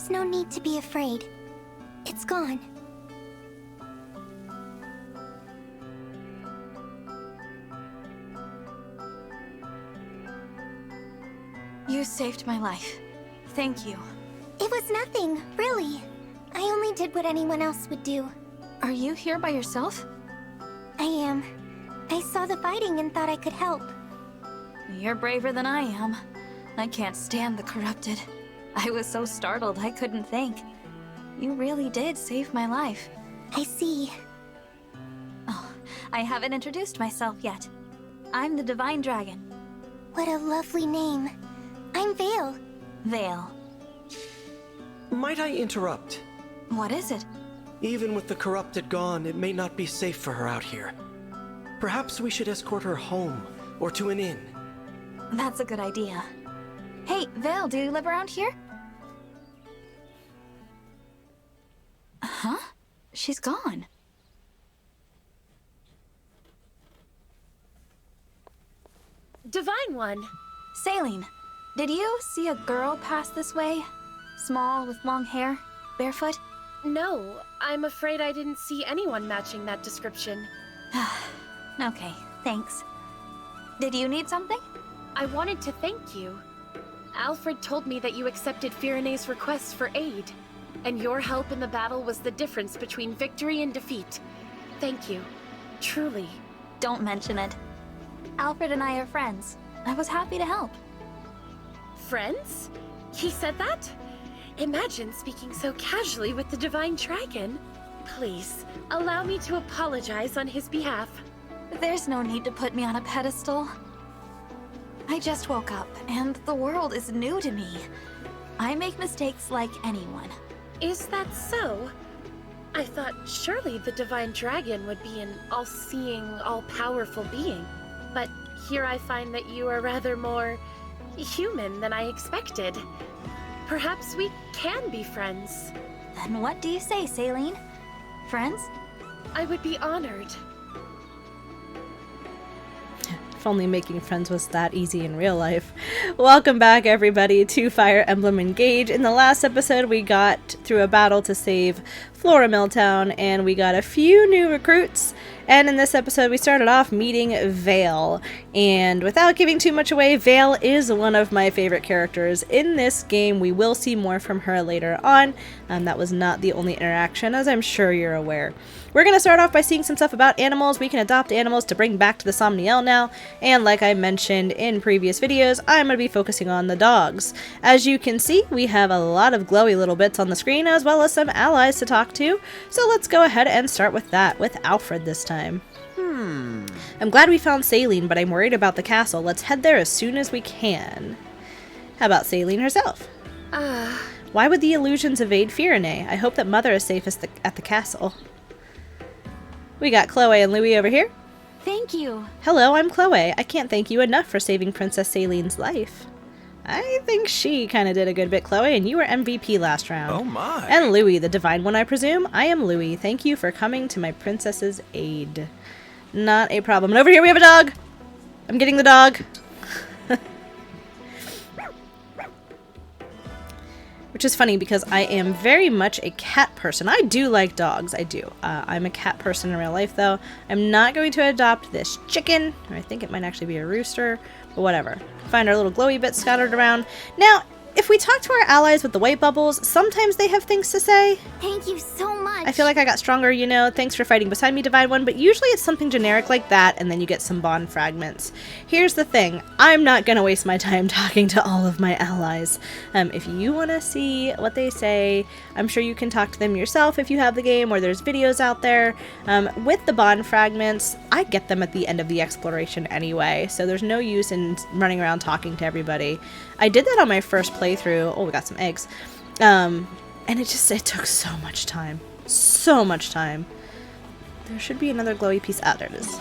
There's no need to be afraid. It's gone. You saved my life. Thank you. It was nothing, really. I only did what anyone else would do. Are you here by yourself? I am. I saw the fighting and thought I could help. You're braver than I am. I can't stand the corrupted. I was so startled I couldn't think. You really did save my life. I see. Oh, I haven't introduced myself yet. I'm the Divine Dragon. What a lovely name. I'm Vale. Vale. Might I interrupt? What is it? Even with the corrupted gone, it may not be safe for her out here. Perhaps we should escort her home, or to an inn. That's a good idea. Hey, Vale, do you live around here? Huh? She's gone. Divine One! Saline, did you see a girl pass this way? Small, with long hair, barefoot? No, I'm afraid I didn't see anyone matching that description. Okay, thanks. Did you need something? I wanted to thank you. Alfred told me that you accepted Firene's request for aid, and your help in the battle was the difference between victory and defeat. Thank you. Truly. Don't mention it. Alfred and I are friends. I was happy to help. Friends? He said that? Imagine speaking so casually with the Divine Dragon. Please, allow me to apologize on his behalf. There's no need to put me on a pedestal. I just woke up, and the world is new to me. I make mistakes like anyone. Is that so? I thought surely the Divine Dragon would be an all-seeing, all-powerful being. But here I find that you are rather more human than I expected. Perhaps we can be friends. Then what do you say, Saline? Friends? I would be honored. If only making friends was that easy in real life. Welcome back, everybody, to Fire Emblem Engage. In the last episode, we got through a battle to save Flora Milltown, and we got a few new recruits. And in this episode, we started off meeting Vale. And without giving too much away, Vale is one of my favorite characters in this game. We will see more from her later on. That was not the only interaction, as I'm sure you're aware. We're going to start off by seeing some stuff about animals. We can adopt animals to bring back to the Somniel now. And like I mentioned in previous videos, I'm going to be focusing on the dogs. As you can see, we have a lot of glowy little bits on the screen, as well as some allies to talk to. So let's go ahead and start with that, with Alfred this time. I'm glad we found Saline, but I'm worried about the castle. Let's head there as soon as we can. How about Saline herself? Why would the illusions evade Firene? I hope that Mother is safe at the castle. We got Chloe and Louie over here. Thank you. Hello, I'm Chloe. I can't thank you enough for saving Princess Saline's life. I think she kind of did a good bit, Chloe, and you were MVP last round. Oh my. And Louie, the Divine One, I presume? I am Louie. Thank you for coming to my princess's aid. Not a problem. And over here we have a dog! I'm getting the dog. Which is funny because I am very much a cat person. I do like dogs. I do. I'm a cat person in real life, though. I'm not going to adopt this chicken. Or I think it might actually be a rooster. But whatever. Find our little glowy bits scattered around. Now, if we talk to our allies with the white bubbles, sometimes they have things to say. Thank you so much. I feel like I got stronger, you know. Thanks for fighting beside me, Divine One. But usually it's something generic like that, and then you get some bond fragments. Here's the thing. I'm not going to waste my time talking to all of my allies. If you want to see what they say, I'm sure you can talk to them yourself if you have the game, or there's videos out there. With the bond fragments, I get them at the end of the exploration anyway, so there's no use in running around talking to everybody. I did that on my first playthrough. Oh, we got some eggs. And it took so much time. So much time. There should be another glowy piece. Ah, there it is.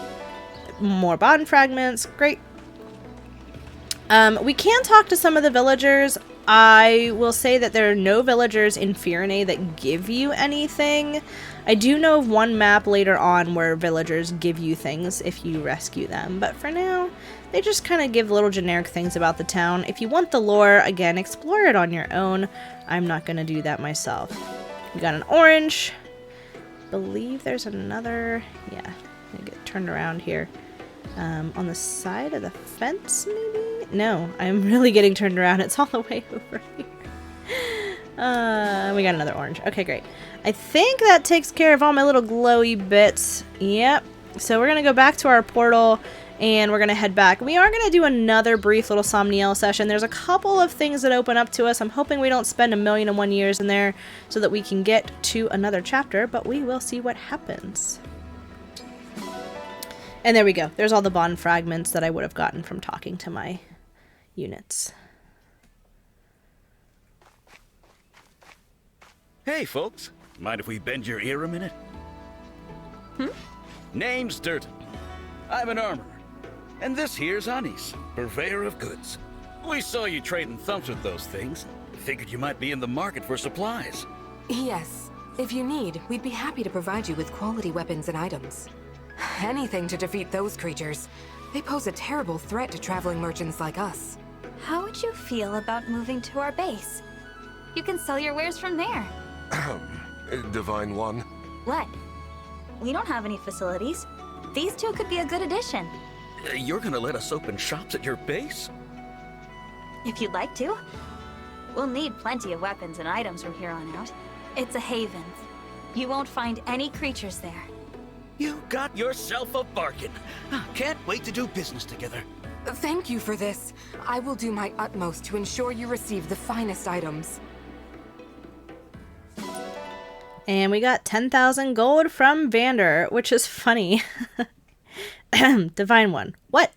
More bond fragments. Great. We can talk to some of the villagers. I will say that there are no villagers in Firenze that give you anything. I do know of one map later on where villagers give you things if you rescue them, but for now, they just kind of give little generic things about the town. If you want the lore, again, explore it on your own. I'm not going to do that myself. We got an orange. Believe there's another, yeah, I'm gonna get turned around here. On the side of the fence, maybe? No, I'm really getting turned around. It's all the way over here. We got another orange. Okay, great. I think that takes care of all my little glowy bits. Yep. So we're going to go back to our portal and we're going to head back. We are going to do another brief little Somniel session. There's a couple of things that open up to us. I'm hoping we don't spend 1,000,001 years in there so that we can get to another chapter, but we will see what happens. And there we go. There's all the bond fragments that I would have gotten from talking to my units. Hey, folks. Mind if we bend your ear a minute? Name's Durden. I'm an armorer. And this here's Anis, purveyor of goods. We saw you trading thumps with those things. Figured you might be in the market for supplies. Yes. If you need, we'd be happy to provide you with quality weapons and items. Anything to defeat those creatures. They pose a terrible threat to traveling merchants like us. How would you feel about moving to our base? You can sell your wares from there. Divine One. What? We don't have any facilities. These two could be a good addition. You're gonna let us open shops at your base? If you'd like to. We'll need plenty of weapons and items from here on out. It's a haven. You won't find any creatures there. You got yourself a bargain. Can't wait to do business together. Thank you for this. I will do my utmost to ensure you receive the finest items. And we got 10,000 gold from Vander, which is funny. Divine One. What?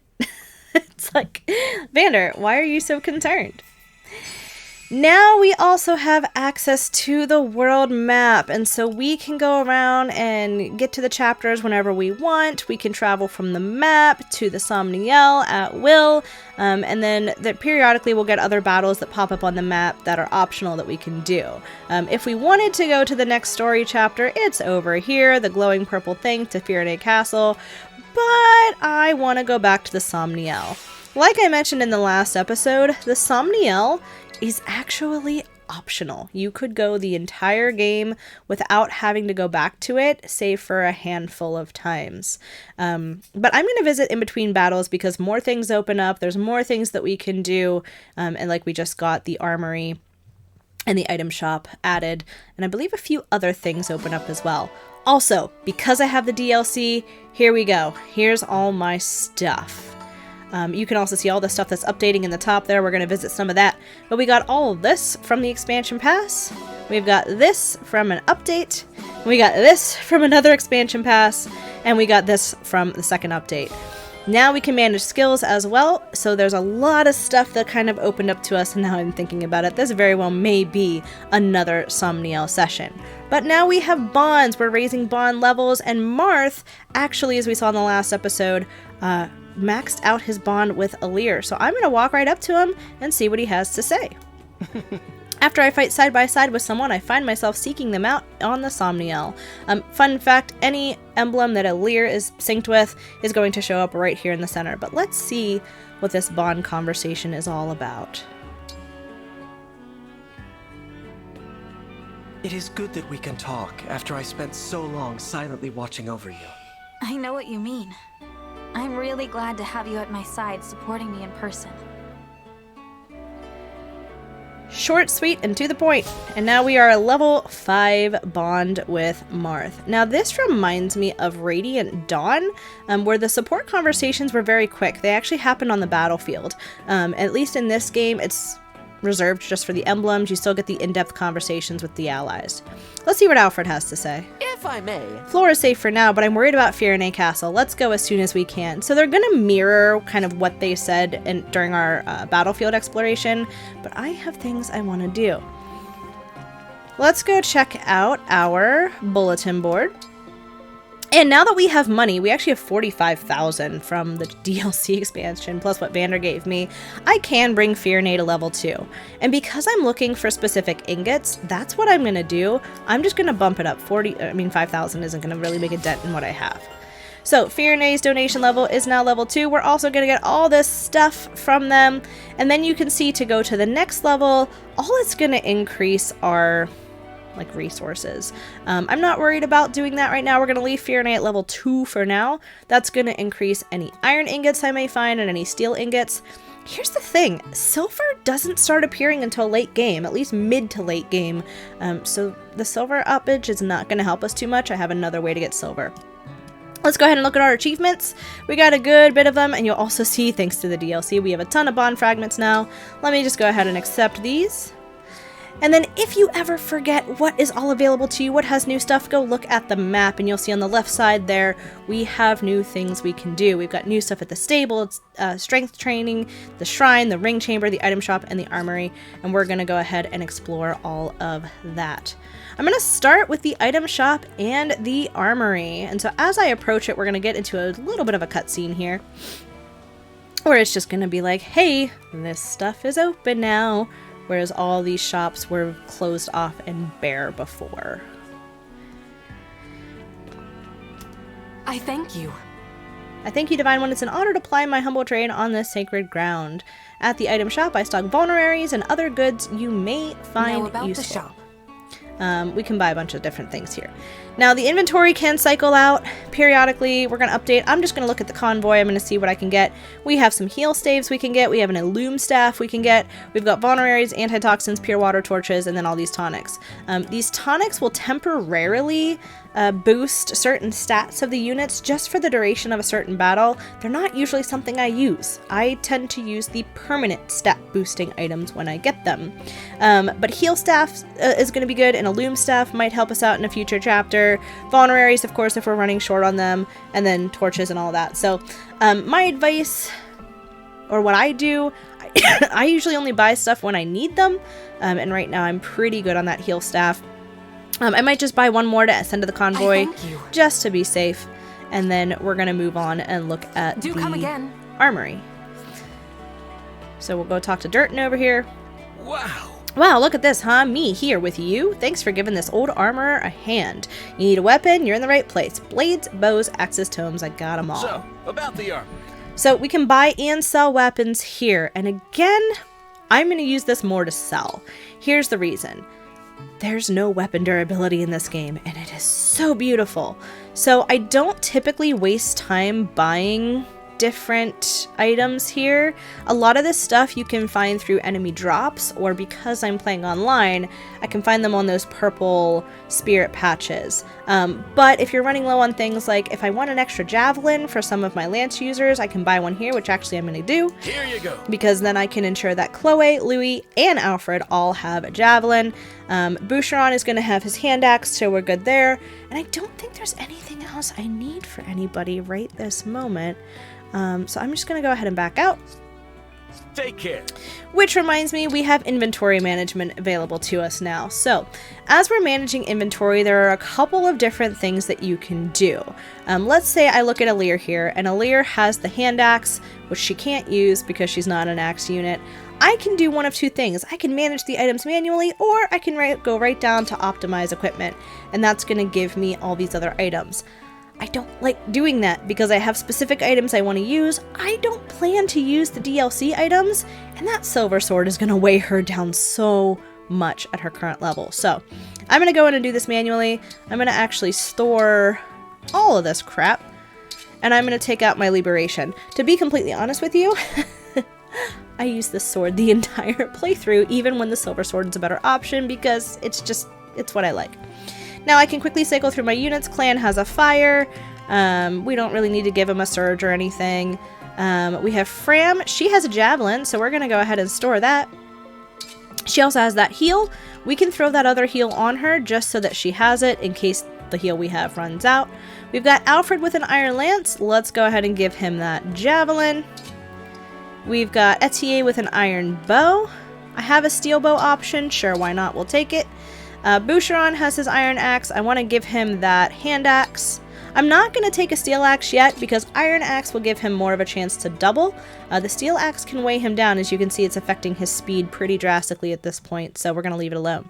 It's like, Vander, why are you so concerned? Now we also have access to the world map, and so we can go around and get to the chapters whenever we want. We can travel from the map to the Somniel at will, and then periodically we'll get other battles that pop up on the map that are optional that we can do. If we wanted to go to the next story chapter, it's over here, the glowing purple thing to Firenze Castle, but I want to go back to the Somniel. Like I mentioned in the last episode, the Somniel is actually optional. You could go the entire game without having to go back to it, save for a handful of times. But I'm going to visit in between battles because more things open up. There's more things that we can do. And like we just got the armory and the item shop added. And I believe a few other things open up as well. Also, because I have the DLC, here we go. Here's all my stuff. You can also see all the stuff that's updating in the top there. We're going to visit some of that. But we got all of this from the expansion pass. We've got this from an update. We got this from another expansion pass. And we got this from the second update. Now we can manage skills as well. So there's a lot of stuff that kind of opened up to us. And now I'm thinking about it. This very well may be another Somniel session. But now we have bonds. We're raising bond levels. And Marth, actually, as we saw in the last episode, maxed out his bond with Alir. So I'm going to walk right up to him and see what he has to say. After I fight side by side with someone, I find myself seeking them out on the Somniel. Fun fact, any emblem that Alir is synced with is going to show up right here in the center. But let's see what this bond conversation is all about. It is good that we can talk after I spent so long silently watching over you. I know what you mean. I'm really glad to have you at my side supporting me in person. Short, sweet, and to the point. And now we are a level 5 bond with Marth. Now this reminds me of Radiant Dawn, where the support conversations were very quick. They actually happened on the battlefield. At least in this game, it's reserved just for the emblems. You still get the in-depth conversations with the allies. Let's see what Alfred has to say. If I may. Floor is safe for now, but I'm worried about Firenze Castle. Let's go as soon as we can. So they're going to mirror kind of what they said during our battlefield exploration, but I have things I want to do. Let's go check out our bulletin board. And now that we have money, we actually have 45,000 from the DLC expansion, plus what Vander gave me, I can bring Fionne to level 2. And because I'm looking for specific ingots, that's what I'm going to do. I'm just going to bump it up. 5,000 isn't going to really make a dent in what I have. So Fionne's donation level is now level 2. We're also going to get all this stuff from them. And then you can see to go to the next level, all it's going to increase are like resources. I'm not worried about doing that right now. We're going to leave Fionne at level 2 for now. That's going to increase any iron ingots I may find and any steel ingots. Here's the thing, silver doesn't start appearing until late game, at least mid to late game. So the silver uppage is not going to help us too much. I have another way to get silver. Let's go ahead and look at our achievements. We got a good bit of them, and you'll also see, thanks to the DLC, we have a ton of bond fragments now. Let me just go ahead and accept these. And then if you ever forget what is all available to you, what has new stuff, go look at the map and you'll see on the left side there, we have new things we can do. We've got new stuff at the stable, it's strength training, the shrine, the ring chamber, the item shop, and the armory. And we're going to go ahead and explore all of that. I'm going to start with the item shop and the armory. And so as I approach it, we're going to get into a little bit of a cutscene here, where it's just going to be like, hey, this stuff is open now. Whereas all these shops were closed off and bare before. I thank you. I thank you, Divine One. It's an honor to ply my humble trade on this sacred ground. At the item shop, I stock vulneraries and other goods you may find now about useful. the shop. We can buy a bunch of different things here. Now, the inventory can cycle out periodically. We're going to update. I'm just going to look at the convoy. I'm going to see what I can get. We have some heal staves we can get. We have an illume staff we can get. We've got vulneraries, antitoxins, pure water torches, and then all these tonics. These tonics will temporarily boost certain stats of the units just for the duration of a certain battle. They're not usually something I use. I tend to use the permanent stat boosting items when I get them. But heal staff is going to be good, and illume staff might help us out in a future chapter. Vulneraries, of course, if we're running short on them, and then torches and all that. So my advice, or what I do, I usually only buy stuff when I need them, and right now I'm pretty good on that heal staff. I might just buy one more to send to the convoy just to be safe, and then we're going to move on and look at the armory. So we'll go talk to Durton over here. Wow, look at this, huh? Me here with you. Thanks for giving this old armorer a hand. You need a weapon? You're in the right place. Blades, bows, axes, tomes, I got them all. So, about the armory. So we can buy and sell weapons here. And again, I'm going to use this more to sell. Here's the reason. There's no weapon durability in this game, and it is so beautiful. So I don't typically waste time buying different items here. A lot of this stuff you can find through enemy drops, or because I'm playing online, I can find them on those purple spirit patches. But if you're running low on things, like if I want an extra javelin for some of my lance users, I can buy one here, which actually I'm going to do. Here you go. Because then I can ensure that Chloe, Louis, and Alfred all have a javelin. Boucheron is going to have his hand axe, so we're good there. And I don't think there's anything else I need for anybody right this moment. So I'm just going to go ahead and back out. Take care. Which reminds me, we have inventory management available to us now. So as we're managing inventory, there are a couple of different things that you can do. Let's say I look at Alir here, and Alir has the hand axe, which she can't use because she's not an axe unit. I can do one of two things. I can manage the items manually, or I can go right down to optimize equipment, and that's going to give me all these other items. I don't like doing that because I have specific items I want to use. I don't plan to use the DLC items, and that silver sword is going to weigh her down so much at her current level. So I'm going to go in and do this manually. I'm going to actually store all of this crap, and I'm going to take out my liberation. To be completely honest with you, I use this sword the entire playthrough, even when the silver sword is a better option, because it's what I like. Now I can quickly cycle through my units. Clan has a fire. We don't really need to give him a surge or anything. We have Fram. She has a javelin, so we're going to go ahead and store that. She also has that heal. We can throw that other heal on her just so that she has it in case the heal we have runs out. We've got Alfred with an iron lance. Let's go ahead and give him that javelin. We've got Etienne with an iron bow. I have a steel bow option. Sure, why not? We'll take it. Boucheron has his iron axe. I want to give him that hand axe. I'm not going to take a steel axe yet because iron axe will give him more of a chance to double. The steel axe can weigh him down. As you can see, it's affecting his speed pretty drastically at this point, so we're going to leave it alone.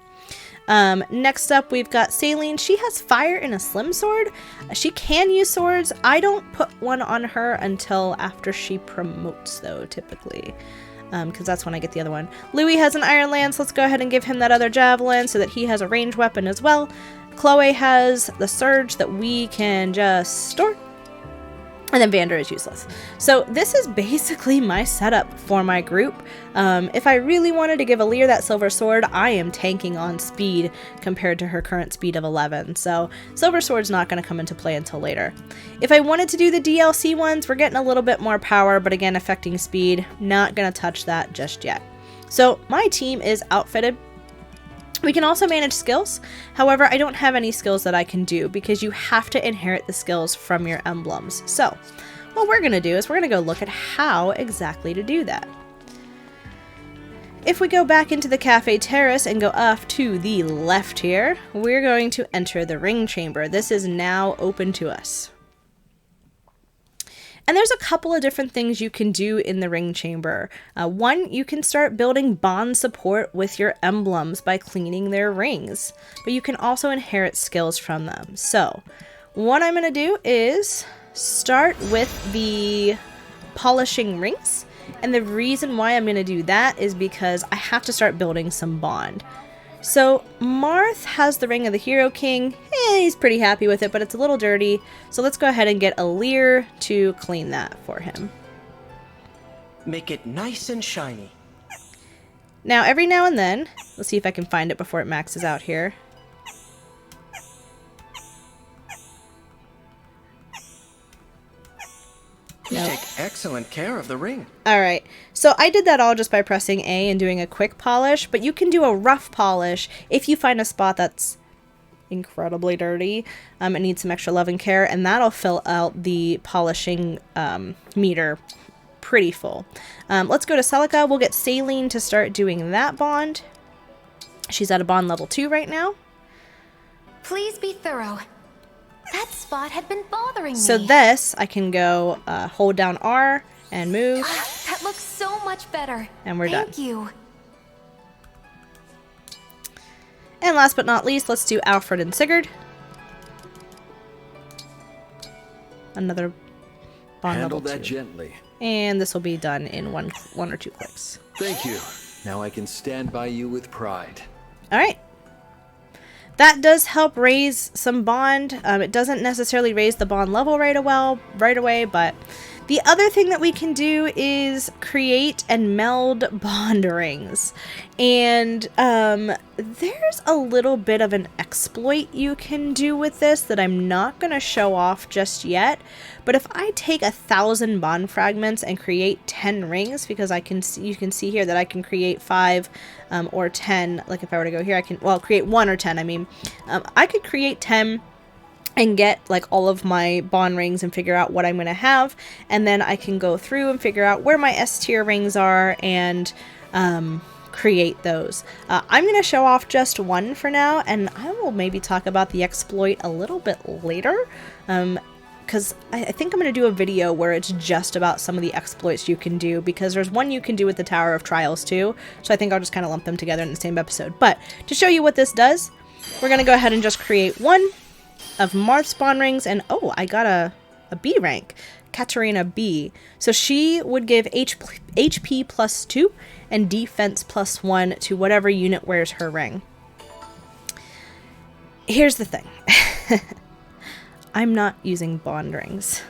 Next up, we've got Saline. She has fire and a slim sword. She can use swords. I don't put one on her until after she promotes, though, typically. Because that's when I get the other one. Louis has an iron lance. Let's go ahead and give him that other javelin so that he has a ranged weapon as well. Chloe has the surge that we can just store. And then Vander is useless. So this is basically my setup for my group. If I really wanted to give Alear that silver sword, I am tanking on speed compared to her current speed of 11. So silver sword's not going to come into play until later. If I wanted to do the DLC ones, we're getting a little bit more power, but again, affecting speed. Not going to touch that just yet. So my team is outfitted. We can also manage skills. However, I don't have any skills that I can do because you have to inherit the skills from your emblems. So what we're going to do is we're going to go look at how exactly to do that. If we go back into the Cafe Terrace and go off to the left here, we're going to enter the ring chamber. This is now open to us. And there's a couple of different things you can do in the ring chamber. One, you can start building bond support with your emblems by cleaning their rings, but you can also inherit skills from them. So what I'm going to do is start with the polishing rings. And the reason why I'm going to do that is because I have to start building some bond. So Marth has the Ring of the Hero King. He's pretty happy with it, but it's a little dirty. So let's go ahead and get Alear to clean that for him. Make it nice and shiny. Now, every now and then, let's see if I can find it before it maxes out here. You take excellent care of the ring. Alright, so I did that all just by pressing A and doing a quick polish, but you can do a rough polish if you find a spot that's incredibly dirty and needs some extra love and care, and that'll fill out the polishing meter pretty full. Let's go to Celica. We'll get Saline to start doing that bond. She's at a bond level 2 right now. Please be thorough. That spot had been bothering me. So this, I can go hold down R and move. That looks so much better. And we're done. Thank you. And last but not least, let's do Alfred and Sigurd. Another bond Handle level that 2. gently. And this will be done in one or two clicks. Thank you. Now I can stand by you with pride. All right. That does help raise some bond. It doesn't necessarily raise the bond level right away, but the other thing that we can do is create and meld bond rings. And there's a little bit of an exploit you can do with this that I'm not going to show off just yet. But if I take 1,000 bond fragments and create 10 rings, because you can see here that I can create 5 or 10. Like if I were to go here, I can, well, create 1 or 10. I mean, I could create 10 and get like all of my bond rings and figure out what I'm going to have. And then I can go through and figure out where my S tier rings are and create those. I'm going to show off just one for now, and I will maybe talk about the exploit a little bit later. Because I think I'm going to do a video where it's just about some of the exploits you can do, because there's one you can do with the Tower of Trials too. So I think I'll just kind of lump them together in the same episode. But to show you what this does, we're going to go ahead and just create one of Marth's bond rings, and oh, I got a B rank, Katarina B. So she would give HP plus 2 and defense plus 1 to whatever unit wears her ring. Here's the thing. I'm not using bond rings.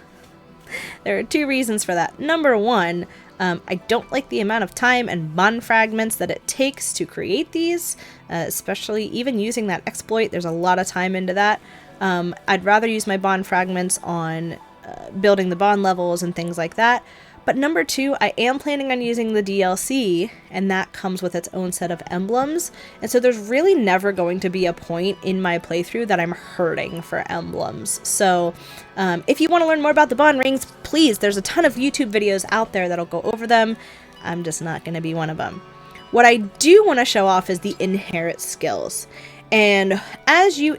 There are 2 reasons for that. Number 1, I don't like the amount of time and bond fragments that it takes to create these, especially even using that exploit. There's a lot of time into that. I'd rather use my bond fragments on building the bond levels and things like that. But number 2, I am planning on using the DLC, and that comes with its own set of emblems. And so there's really never going to be a point in my playthrough that I'm hurting for emblems. So if you want to learn more about the bond rings, please, there's a ton of YouTube videos out there that'll go over them. I'm just not going to be one of them. What I do want to show off is the inherit skills. And as you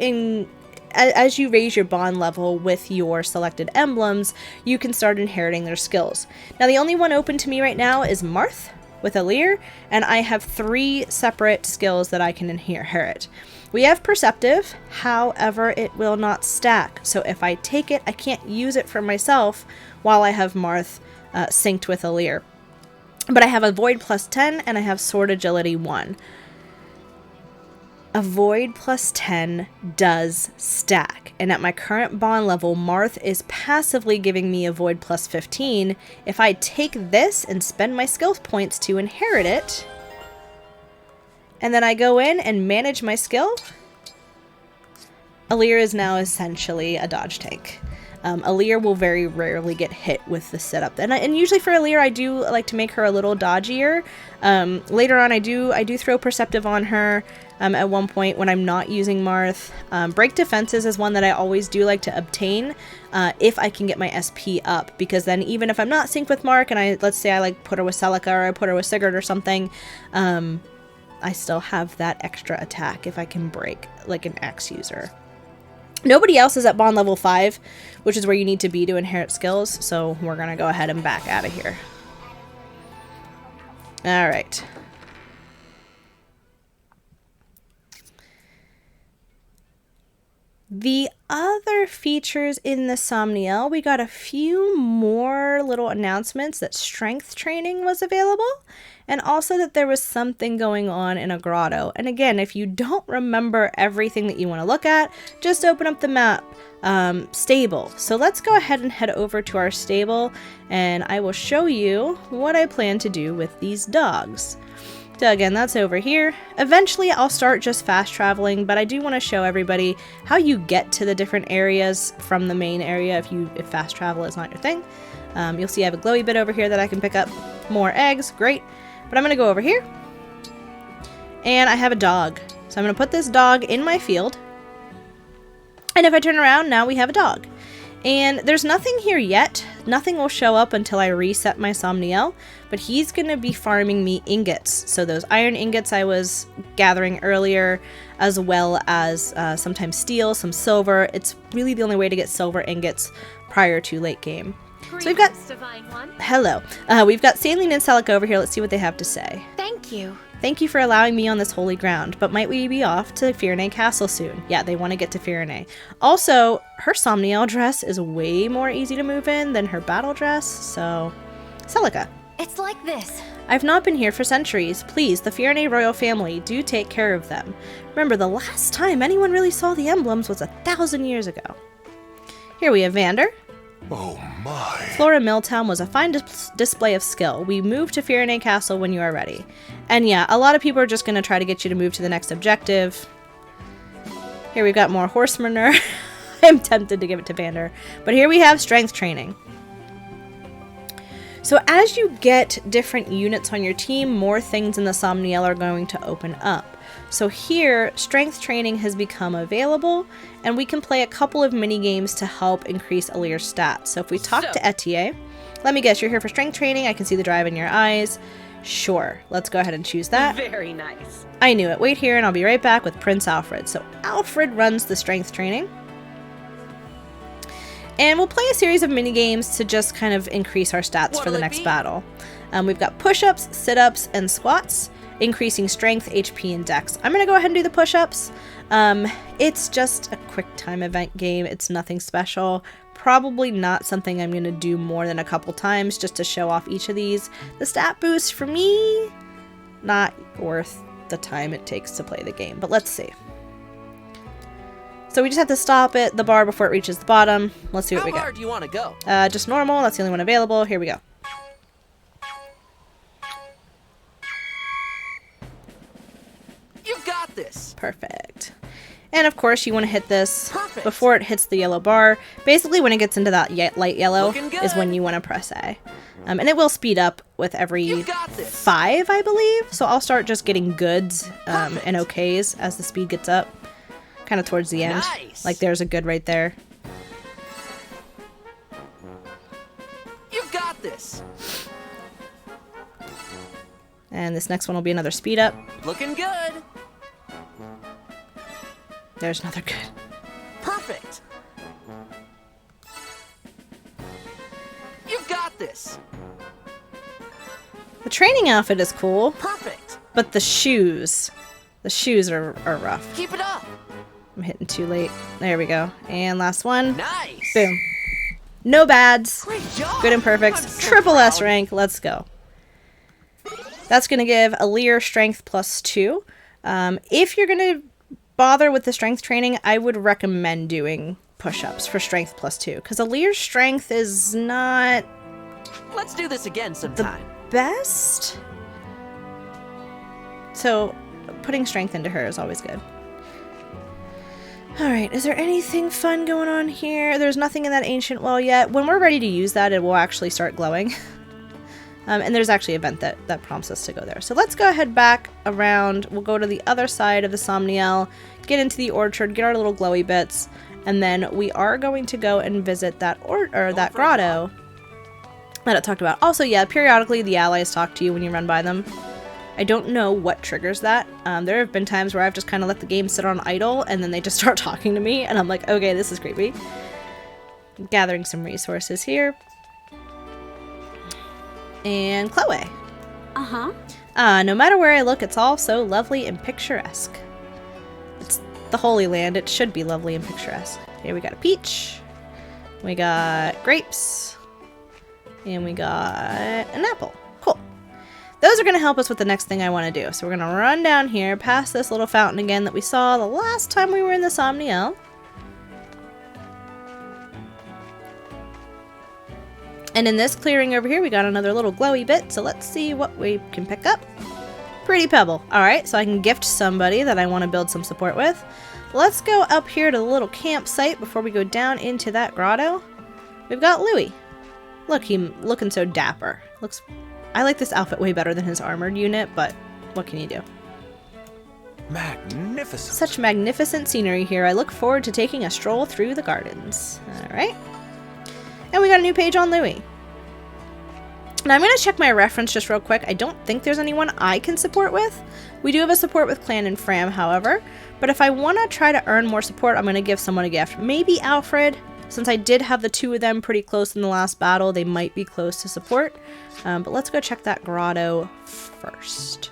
as you raise your bond level with your selected emblems, you can start inheriting their skills. Now, the only one open to me right now is Marth with Alir, and I have 3 separate skills that I can inherit. We have Perceptive, however, it will not stack. So if I take it, I can't use it for myself while I have Marth synced with Alir. But I have Avoid plus 10, and I have Sword Agility 1. Avoid plus 10 does stack, and at my current bond level, Marth is passively giving me Avoid plus 15. If I take this and spend my skill points to inherit it, and then I go in and manage my skill, Alir is now essentially a dodge tank. Alir will very rarely get hit with the setup, and usually for Alir, I do like to make her a little dodgier. Later on, I do throw Perceptive on her at one point when I'm not using Marth. Break Defenses is one that I always do like to obtain if I can get my SP up, because then even if I'm not synced with Mark and let's say I like put her with Celica or I put her with Sigurd or something, I still have that extra attack if I can break like an axe user. Nobody else is at bond level 5, which is where you need to be to inherit skills, so we're gonna go ahead and back out of here. Alright. The other features in the Somniel, we got a few more little announcements that strength training was available, and also that there was something going on in a grotto. And again, if you don't remember everything that you want to look at, just open up the map. Stable. So let's go ahead and head over to our stable, and I will show you what I plan to do with these dogs. So again, that's over here. Eventually I'll start just fast traveling, but I do want to show everybody how you get to the different areas from the main area if fast travel is not your thing. You'll see I have a glowy bit over here that I can pick up. More eggs, great. But I'm going to go over here, and I have a dog. So I'm going to put this dog in my field, and if I turn around, now we have a dog. And there's nothing here yet. Nothing will show up until I reset my Somniel, but he's going to be farming me ingots. So those iron ingots I was gathering earlier, as well as sometimes steel, some silver. It's really the only way to get silver ingots prior to late game. So we've got... Divine One. Hello. We've got Saline and Celica over here. Let's see what they have to say. Thank you. Thank you for allowing me on this holy ground, but might we be off to Firene Castle soon? Yeah, they want to get to Firene. Also, her Somniel dress is way more easy to move in than her battle dress, so... Celica. It's like this. I've not been here for centuries. Please, the Firene royal family, do take care of them. Remember, the last time anyone really saw the emblems was 1,000 years ago. Here we have Vander. Oh my. Flora Milltown was a fine display of skill. We moved to Firene Castle when you are ready. And yeah, a lot of people are just going to try to get you to move to the next objective. Here we've got more horse manure. I'm tempted to give it to Vander. But here we have strength training. So as you get different units on your team, more things in the Somniel are going to open up. So here, strength training has become available, and we can play a couple of mini games to help increase Alir's stats. So if we talk to Etier, let me guess, you're here for strength training. I can see the drive in your eyes. Sure, let's go ahead and choose that. Very nice. I knew it. Wait here, and I'll be right back with Prince Alfred. So Alfred runs the strength training. And we'll play a series of mini games to just kind of increase our stats for the next battle. We've got push-ups, sit-ups, and squats, increasing strength, HP, and dex. I'm going to go ahead and do the push-ups. It's just a quick time event game. It's nothing special. Probably not something I'm going to do more than a couple times just to show off each of these. The stat boost, for me, not worth the time it takes to play the game. But let's see. So we just have to stop at the bar before it reaches the bottom. Let's see what we got. How hard do you want to go? Just normal. That's the only one available. Here we go. You got this. Perfect. And of course, you want to hit this before it hits the yellow bar. Basically, when it gets into that light yellow is when you want to press A. And it will speed up with every 5, I believe. So I'll start just getting goods and okays as the speed gets up. Kind of towards the end. Nice. Like there's a good right there. You got this. And this next one will be another speed up. Looking good. There's another good. Perfect. Perfect. You've got this. The training outfit is cool, Perfect. but the shoes are rough. Keep it up. I'm hitting too late. There we go. And last one. Nice. Boom. No bads. Great job. Good and perfect. I'm so Triple S proud. rank. Let's go. That's going to give Aleer strength +2. If you're going to bother with the strength training, I would recommend doing push-ups for strength +2. Because Aleer's strength is not Let's do this again sometime. best. So putting strength into her is always good. Alright, is there anything fun going on here? There's nothing in that ancient well yet. When we're ready to use that, it will actually start glowing. And there's actually an event that prompts us to go there. So let's go ahead back around. We'll go to the other side of the Somniel, get into the orchard, get our little glowy bits, and then we are going to go and visit that that grotto that I talked about. Also, yeah, periodically the allies talk to you when you run by them. I don't know what triggers that. There have been times where I've just kind of let the game sit on idle and then they just start talking to me and I'm like, okay, this is creepy. Gathering some resources here. And Chloe. No matter where I look, it's all so lovely and picturesque. It's the Holy Land. It should be lovely and picturesque. Here we got a peach. We got grapes. And we got an apple. Cool. Those are going to help us with the next thing I want to do. So we're going to run down here, past this little fountain again that we saw the last time we were in the Somniel. And in this clearing over here, we got another little glowy bit. So let's see what we can pick up. Pretty pebble. All right, so I can gift somebody that I want to build some support with. Let's go up here to the little campsite before we go down into that grotto. We've got Louis. Look, he's looking so dapper. I like this outfit way better than his armored unit, but what can you do? Magnificent. Such magnificent scenery here. I look forward to taking a stroll through the gardens. All right. And we got a new page on Louis. Now I'm going to check my reference just real quick. I don't think there's anyone I can support with. We do have a support with Clan and Fram, however. But if I want to try to earn more support, I'm going to give someone a gift. Maybe Alfred. Since I did have the two of them pretty close in the last battle, they might be close to support. But let's go check that grotto first.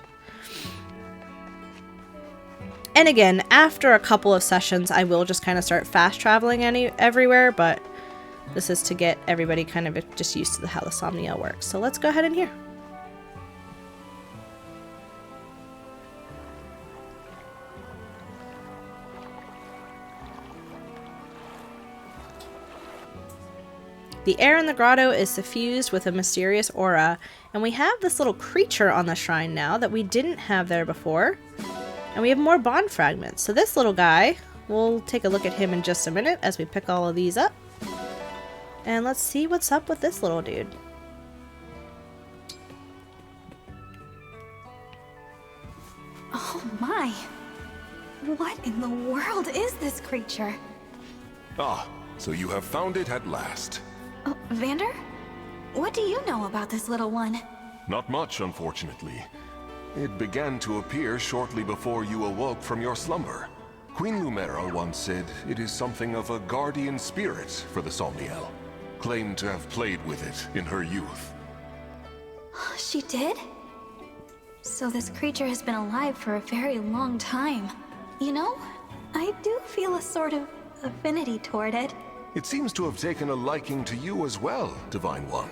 And again, after a couple of sessions, I will just kind of start fast traveling everywhere, but this is to get everybody kind of just used to how the Somniel works. So let's go ahead in here. The air in the grotto is suffused with a mysterious aura, and we have this little creature on the shrine now that we didn't have there before. And we have more bond fragments. So this little guy, we'll take a look at him in just a minute as we pick all of these up. And let's see what's up with this little dude. Oh my. What in the world is this creature? Ah, so you have found it at last. Oh, Vander? What do you know about this little one? Not much, unfortunately. It began to appear shortly before you awoke from your slumber. Queen Lumera once said it is something of a guardian spirit for the Somniel. Claimed to have played with it in her youth. She did? So this creature has been alive for a very long time. You know, I do feel a sort of affinity toward it. It seems to have taken a liking to you as well, Divine One.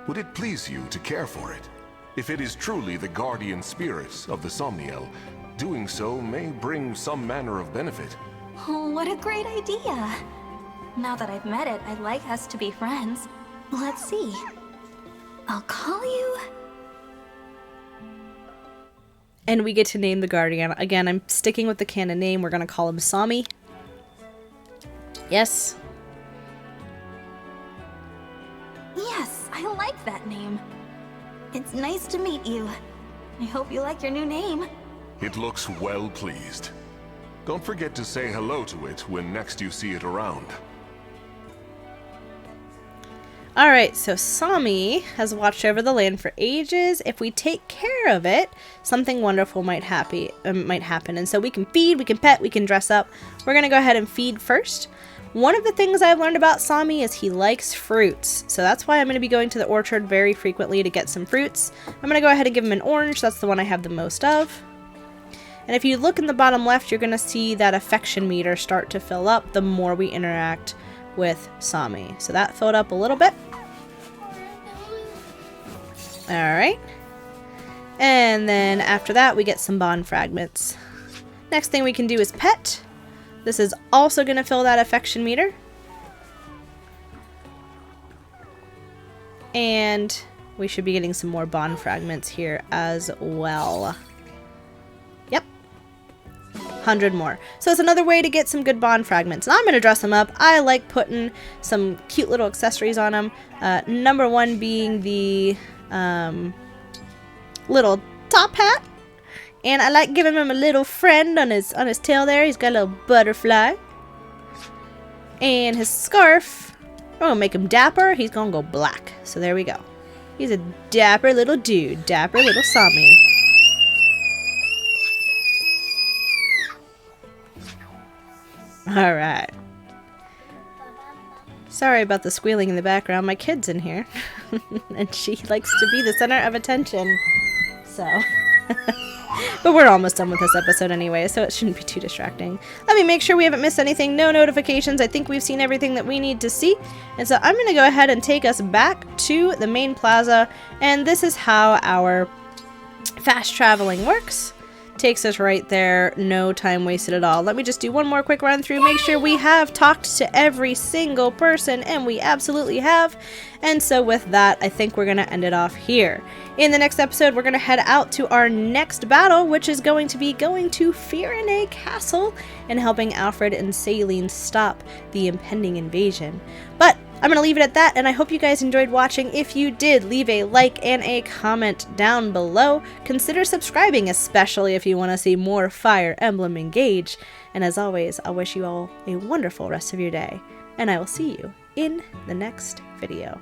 Would it please you to care for it? If it is truly the guardian spirit of the Somniel, doing so may bring some manner of benefit. Oh, what a great idea! Now that I've met it, I'd like us to be friends. Let's see. I'll call you... And we get to name the guardian. Again, I'm sticking with the canon name. We're going to call him Sami. Yes. Yes, I like that name. It's nice to meet you. I hope you like your new name. It looks well pleased. Don't forget to say hello to it when next you see it around. Alright, so Sami has watched over the land for ages. If we take care of it, something wonderful might happen. And so we can feed, we can pet, we can dress up. We're going to go ahead and feed first. One of the things I've learned about Sami is he likes fruits. So that's why I'm going to be going to the orchard very frequently to get some fruits. I'm going to go ahead and give him an orange. That's the one I have the most of. And if you look in the bottom left, you're going to see that affection meter start to fill up the more we interact with Sami. So that filled up a little bit. Alright. And then after that, we get some bond fragments. Next thing we can do is pet. This is also going to fill that affection meter. And we should be getting some more bond fragments here as well. Yep. 100 more. So it's another way to get some good bond fragments. And I'm going to dress them up. I like putting some cute little accessories on them. Number one being the little top hat. And I like giving him a little friend on his tail there. He's got a little butterfly. And his scarf, I'm going to make him dapper. He's going to go black. So there we go. He's a dapper little dude. Dapper little Sami. Alright. Sorry about the squealing in the background. My kid's in here. And she likes to be the center of attention. So. But we're almost done with this episode anyway, so it shouldn't be too distracting. Let me make sure we haven't missed anything. No notifications. I think we've seen everything that we need to see. And so I'm going to go ahead and take us back to the main plaza. And this is how our fast traveling works. Takes us right there. No time wasted at all. Let me just do one more quick run through. Make sure we have talked to every single person, and we absolutely have. And so with that, I think we're going to end it off here. In the next episode, we're going to head out to our next battle, which is going to be going to Firene Castle and helping Alfred and Saline stop the impending invasion. But I'm going to leave it at that, and I hope you guys enjoyed watching. If you did, leave a like and a comment down below. Consider subscribing, especially if you want to see more Fire Emblem Engage. And as always, I'll wish you all a wonderful rest of your day, and I will see you in the next video.